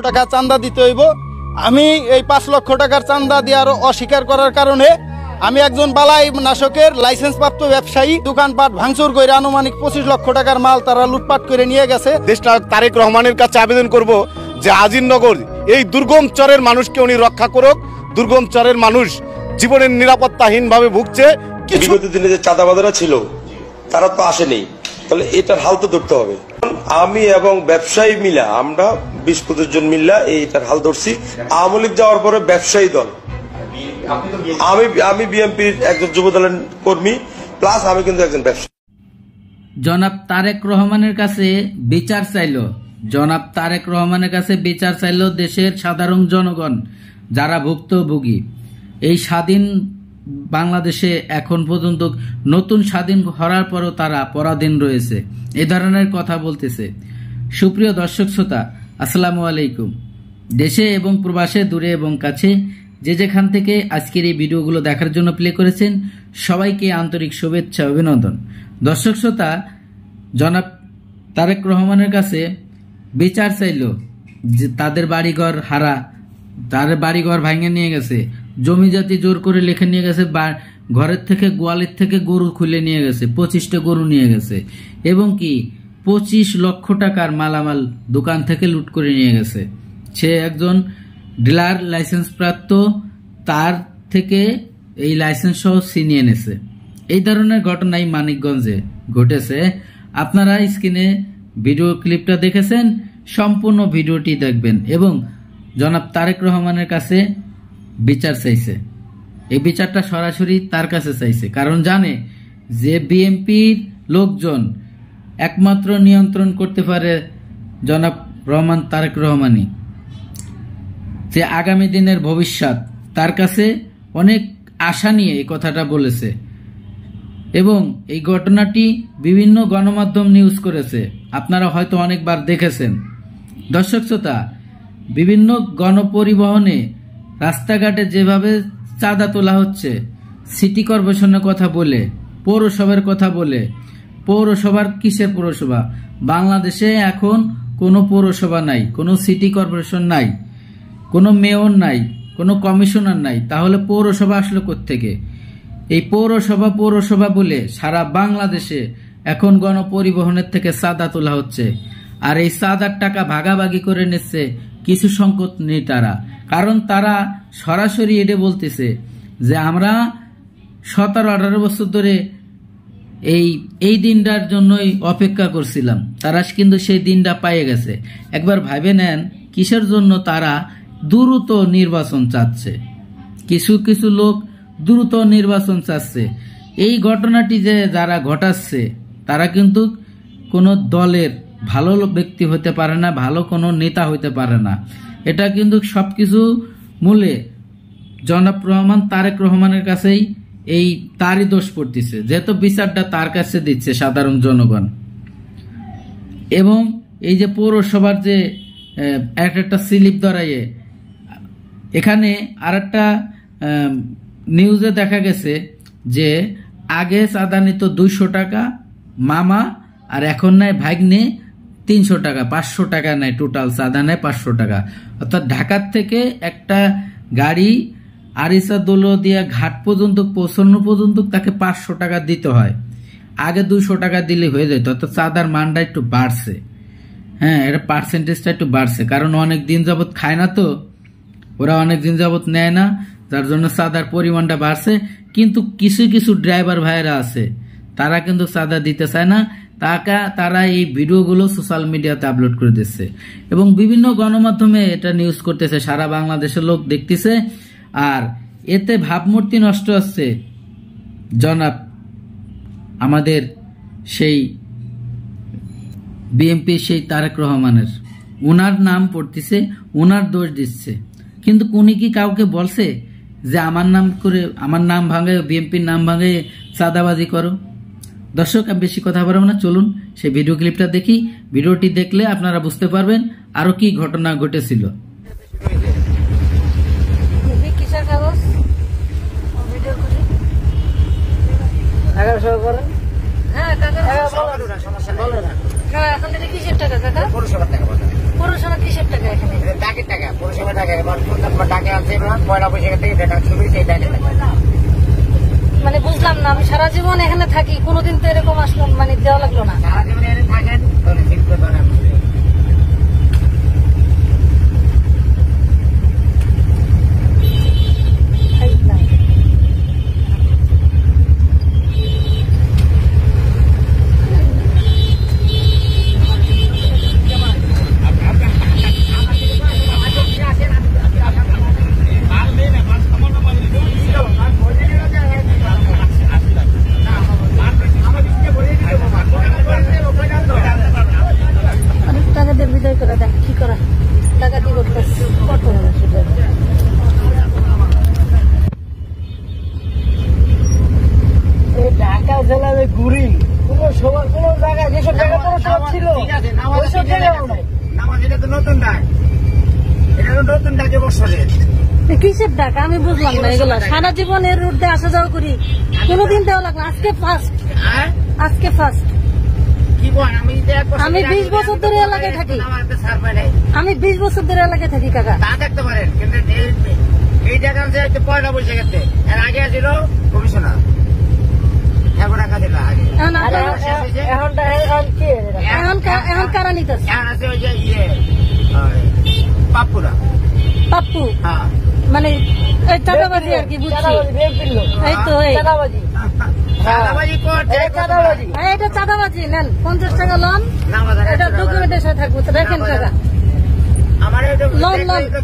টাকা চাঁদা দিতে হইব। আমি এই 5 লক্ষ টাকার চাঁদা দেওয়ার অস্বীকার করার কারণে আমি একজন বালাই নাশকের লাইসেন্সপ্রাপ্ত ব্যবসায়ী, দোকানপাট ভাঙচুর করে আনুমানিক 25 লক্ষ টাকার মাল তারা লুটপাট করে নিয়ে গেছে। দেশটা তারেক রহমানের কাছে আবেদন করব যে আজিমনগর এই দুর্গম চরের মানুষকে উনি রক্ষা করুক। দুর্গম চরের মানুষ জীবনের নিরাপত্তাহীন ভাবে ভুগছে। বিগত দিনে যে চাঁদাবাজারা ছিল তারা তো আসেনি, তাহলে এটার হাল তো ধরতে হবে। আমি এবং ব্যবসায়ী মিলা আমরা 20-25 জন মিল্লা এইটার হাল ধরছি। আওয়ামী লীগ যাওয়ার পরে ব্যবসায়ী দল, আমি বিএনপির একজন যুব দলের কর্মী, প্লাস আমি কিন্তু একজন ব্যবসায়ী। জনাব তারেক রহমানের কাছে বিচার চাইল, জনাব তারেক রহমানের কাছে বিচার চাইল দেশের সাধারণ জনগণ যারা ভুক্তভোগী। এই স্বাধীন বাংলাদেশে এখন পর্যন্ত নতুন স্বাধীন হওয়ার পরও তারা পরাধীন রয়েছে, এই ধরনের কথা বলতেছে। সুপ্রিয় দর্শক শ্রোতা, আসসালামু আলাইকুম। দেশে এবং প্রবাসে, দূরে এবং কাছে, যে যেখান থেকে আজকের এই ভিডিওগুলো দেখার জন্য প্লে করেছেন, সবাইকে আন্তরিক শুভেচ্ছা, অভিনন্দন। দর্শক শ্রোতা, জনাব তারেক রহমানের কাছে বিচার চাইল যে তাদের বাড়িঘর হারা, তাদের বাড়িঘর ভাঙে নিয়ে গেছে, জমি জাতি জোর করে লিখে নিয়ে গেছে, ঘরের থেকে গোয়ালের থেকে গরু খুলে নিয়ে গেছে, 25টা গরু নিয়ে গেছে, এবং কি 25 লক্ষ টাকার মালামাল দোকান থেকে লুট করে নিয়ে গেছে। সে একজন ডিলার লাইসেন্স প্রাপ্ত, তার থেকে এই লাইসেন্স সহ ছিনিয়ে এনেছে। এই ধরনের ঘটনাই মানিকগঞ্জে ঘটেছে। আপনারা স্ক্রিনে ভিডিও ক্লিপটা দেখেছেন, সম্পূর্ণ ভিডিওটি দেখবেন এবং জনাব তারেক রহমানের কাছে বিচার চাইছে। এই বিচারটা সরাসরি তার কাছে চাইছে, কারণ জানে যে বিএনপির লোকজন একমাত্র নিয়ন্ত্রণ করতে পারে জনাব রহমান তারেক রহমানই, যে আগামী দিনের ভবিষ্যৎ। তার কাছে অনেক আশা নিয়ে এই কথাটা বলেছে এবং এই ঘটনাটি বিভিন্ন গণমাধ্যম নিউজ করেছে, আপনারা হয়তো অনেকবার দেখেছেন। দর্শক শ্রোতা, বিভিন্ন গণপরিবহনে রাস্তাঘাটে যেভাবে চাঁদা তোলা হচ্ছে, সিটি কর্পোরেশনের কথা বলে, পৌরসভার কথা বলে, পৌরসভার কিসের পৌরসভা? বাংলাদেশে এখন কোনো পৌরসভা নাই, কোনো সিটি কর্পোরেশন নাই, কোনো মেয়র নাই, কোনো কমিশনার নাই, তাহলে পৌরসভা আসলো কোত্থেকে? এই পৌরসভা বলে সারা বাংলাদেশে এখন গণপরিবহনের থেকে চাঁদা তোলা হচ্ছে, আর এই চাঁদার টাকা ভাগাভাগি করে নিচ্ছে কিছু সংকট নেতারা। কারণ তারা সরাসরি এটা বলতেছে যে আমরা 17-18 বছর ধরে এই দিনটার জন্যই অপেক্ষা করছিলাম, তারা কিন্তু সেই দিনটা পাইয়ে গেছে। একবার ভাবে নেন কিসের জন্য তারা দ্রুত নির্বাচন চাচ্ছে। কিছু লোক দ্রুত নির্বাচন চাচ্ছে। এই ঘটনাটি যে যারা ঘটাচ্ছে তারা কিন্তু কোনো দলের ভালো ব্যক্তি হতে পারে না, ভালো কোনো নেতা হতে পারে না। এটা কিন্তু সবকিছু মূলে জনাব রহমান তারেক রহমানের কাছেই এই তারই দোষ পড়তেছে, যেহেতু বিচারটা তার কাছে দিচ্ছে সাধারণ জনগণ। এবং এই যে পৌরসভার যে একটা স্লিপ ধরাইয়ে, এখানে আরেকটা নিউজে দেখা গেছে যে আগে চাঁদা নিত 200 টাকা মামা, আর এখন নেয় ভাগ্নে 300 টাকা, 500 টাকা নেয়, টোটাল চাঁদা নেয় 500 টাকা। অর্থাৎ ঢাকার থেকে একটা গাড়ি আরিসা দৌলতদিয়া ঘাট পর্যন্ত পৌঁছানো পর্যন্ত তাকে 500 টাকা দিতে হয়। আগে 200 টাকা দিলে হয়ে যেত। অর্থাৎ চাঁদার মানটা একটু বাড়ছে, হ্যাঁ, এটা পার্সেন্টেজটা একটু বাড়ছে, কারণ অনেক দিন যাবত খায় না, তো ওরা অনেক দিন যাবত নেয় না, যার জন্য চাঁদার পরিমাণটা বাড়ছে। কিন্তু কিছু ড্রাইভার ভাইয়েরা আছে, তারা কিন্তু চাঁদা দিতে চায় না, তারা এই ভিডিওগুলো সোশ্যাল মিডিয়াতে আপলোড করে দিচ্ছে এবং বিভিন্ন গণমাধ্যমে এটা নিউজ করতেছে, সারা বাংলাদেশের লোক দেখতেছে। আর এতে ভাবমূর্তি নষ্ট হচ্ছে জনাব আমাদের সেই বিএনপি সেই তারেক রহমানের। ওনার নাম পড়তেছে, ওনার দোষ দিচ্ছে, কিন্তু উনি কি কাউকে বলছে যে আমার নাম ভাঙে, বিএনপির নাম ভাঙে, চাঁদাবাজি করো? দর্শক, আমি বেশি কথা বলবো না, চলুন সেই ভিডিও ক্লিপটা দেখি। ভিডিওটি দেখলে আপনারা বুঝতে পারবেন আরো কি ঘটনা ঘটেছিল। কিসের টাকা কাকা? পৌরসভা কিসের টাকা? এখানে টাকা আছে পয়লা বৈশাখের থেকে যেটা ছবি সেই টাকা। মানে বুঝলাম না, আমি সারা জীবন এখানে থাকি, কোনোদিন তো এরকম আসলো মানে দেওয়া লাগলো না। সারা জীবন এখানে থাকেন ধরে চিন্তা করেন। টাকাদের বিদায় করে দেন, কি করা টাকা কি করতেছে কত ঢাকা জেলার ঘুরি কোন সময় কোন জায়গায় যেসব জায়গা সব ছিল ওইসব জায়গায় নামাজ। এটা তো নতুন ডাক, এটা তো নতুন ডাকে বছরের। কিসের টাকা আমি বুঝলাম না এগুলা। সারা জীবন এর রুট দিয়ে আসা যাওয়া করি, কোনোদিন দেওয়া লাগলো না। আজকে ফার্স্ট, আজকে ফার্স্ট। কি বল, আমি 20 বছর ধরে এলাকায় থাকি। আমি 20 বছর ধরে এলাকায় থাকি কাকা। তা দেখতে পারেন, কিন্তু এই জায়গা হচ্ছে পয়লা বৈশাখের এর আগে ছিল কমিশনার, এখন টাকা দিল আগে। এখন কারা নিতেছে? এখন আছে ওই যে পাপ্পুরা পাপ্পু, হ্যাঁ মানে এই চাঁদাবাজি আর কি, বুঝছি। এই তো এই চাঁদাবাজি করছে, চাঁদাবাজি। এটা চাঁদাবাজি। নেন 50 টাকা লোন, এটা ডকুমেন্টের সাথে থাকবো তো দেখেন টাকা। আমার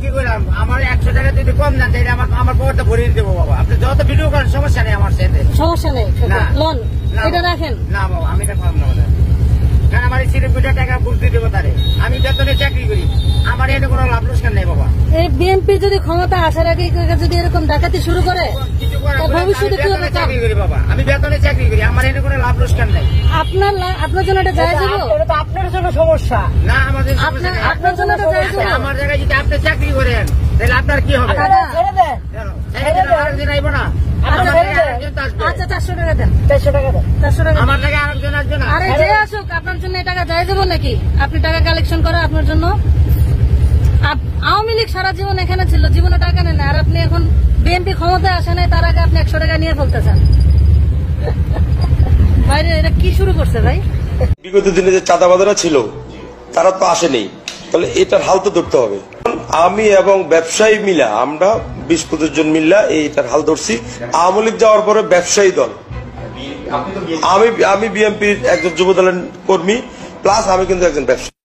কি করলাম, আমার 100 টাকা যদি কম না তাহলে আমার পকেটটা ভরিয়ে দেবো বাবা। আপনি যত ভিডিও করেন সমস্যা নেই আমার সাথে, সমস্যা নেই। না। লোন না এটা বাবা। রাখেন। না বাবা, আমি এটা কম না ওটা। কারণ আমার সিটে 2 টাকা বুঝতে দেবো তারে। আমি বেতনে চাকরি করি, আমার এতে কোনো লাভ লোকসান নেই বাবা। এই বিএনপি যদি ক্ষমতা আসার আগে যদি এরকম ডাকাতি শুরু করে কিছু করার তার পরে আমি ভবিষ্যতে কি হবে? বেতনে চাকরি করি বাবা, আমি বেতনে চাকরি করি, আমার এতে কোনো লাভ লোকসান নেই। আপনার জন্য এটা যায় যাবো? আপনার জন্য সমস্যা না, আমাদের সমস্যা নেই। আপনার জন্য এটা যায় যাবো? আমার জায়গায় যদি আপনি চাকরি করেন তাহলে আপনার কি হবে? আরেকজন আইব না, আমার জায়গায় আরেকজন আসবে। আচ্ছা 400 টাকা দেন, 400 টাকা দেন, 400 টাকা। আমার জায়গায় আরেকজন আসবে না। আরে যে আসুক, আপনার জন্য এই টাকা যায় যাবো নাকি? আপনি টাকা কালেকশন করে আপনার জন্য। আওয়ামী লীগ সারা জীবন এখানে ছিল, জীবনে টাকা নেন না। আর আপনি এখন বিএনপি ক্ষমতায় আসে নাই, তার আগে আপনি 100 টাকা নিয়ে ফেলতেছেন। বাইরে এটা কি শুরু করছে ভাই? বিগত দিনে যে চাঁদাবাজারা ছিল তারা তো আসেনি, তাহলে এটার হাল তো ধরতে হবে। আমি এবং ব্যবসায়ী মিলা আমরা 20-25 জন মিল্লা এইটার হাল ধরছি। আওয়ামী লীগ যাওয়ার পরে ব্যবসায়ী দল, আমি বিএনপির একজন যুব দলের কর্মী, প্লাস আমি কিন্তু একজন ব্যবসায়ী।